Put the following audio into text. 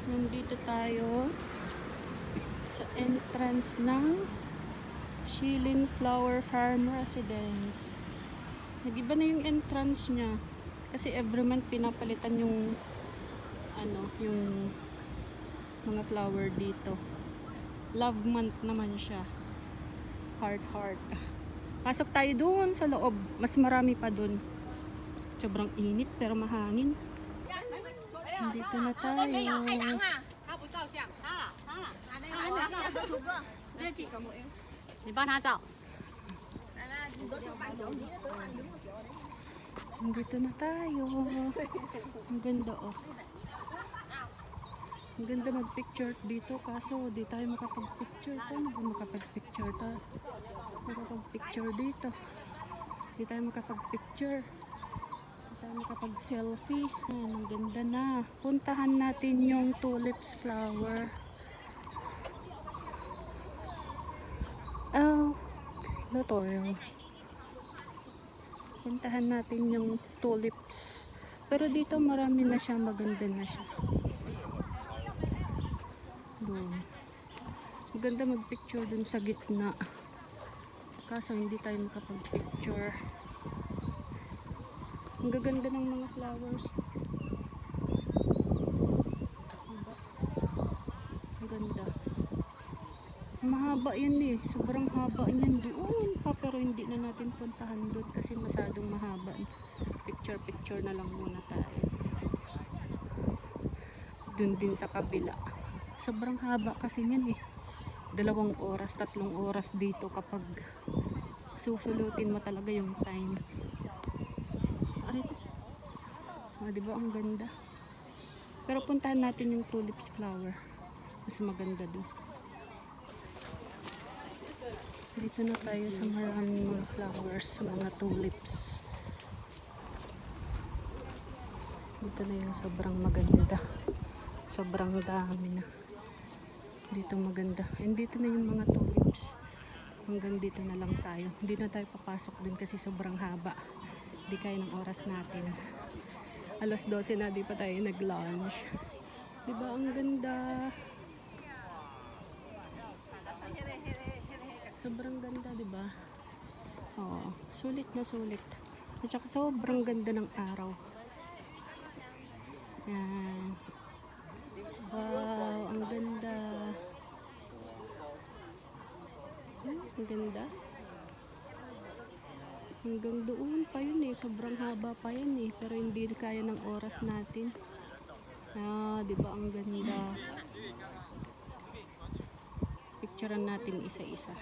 Nandito tayo sa entrance ng Shilin Flower Farm Residence. Nag-iba na yung entrance niya kasi every month pinapalitan yung yung mga flower dito. Love month naman siya. Heart. Pasok tayo doon sa loob. Mas marami pa doon. Sobrang init pero mahangin. Dito na tayo. Dito na tayo. Ang ganda oh. Ang ganda mag-picture dito kaso di tayo makapag-picture. Paano ba makapag-picture tayo? Makapag-picture dito. Di tayo makapag-picture. Tayo makapag-selfie. Ang ganda na. Puntahan natin yung tulips flower. Tutorial. Puntahan natin yung tulips. Pero dito marami na siya. Maganda na siya. Doon. Maganda mag-picture dun sa gitna. Kaso hindi tayo makapag-picture. Ang gaganda ng mga flowers. Ang ganda. Mahaba yan eh. Sobrang haba yan doon pa. Pero hindi na natin puntahan doon kasi masyadong mahaba. Picture na lang muna tayo. Doon din sa kabila. Sobrang haba kasi yan eh. 2 oras, 3 oras dito kapag susulutin mo talaga yung time. Diba ang ganda? Pero puntahan natin yung tulips flower. Mas maganda doon. Dito na tayo sa maraming mga flowers, mga tulips. Dito na yung sobrang maganda. Sobrang dami na. Dito maganda. And dito na yung mga tulips. Hanggang dito na lang tayo. Hindi na tayo papasok din kasi sobrang haba. Hindi kaya ng oras natin. Alas 12 na, di pa tayo nag-lunch. Diba ang ganda? Sobrang ganda, diba? Oo, sulit na sulit. At saka sobrang ganda ng araw. Yan. Wow, ang ganda. Ang ganda. Hanggang doon pa yun eh. Sobrang haba pa yun eh. Pero hindi kaya ng oras natin. Diba ang ganda? Picturean natin isa-isa.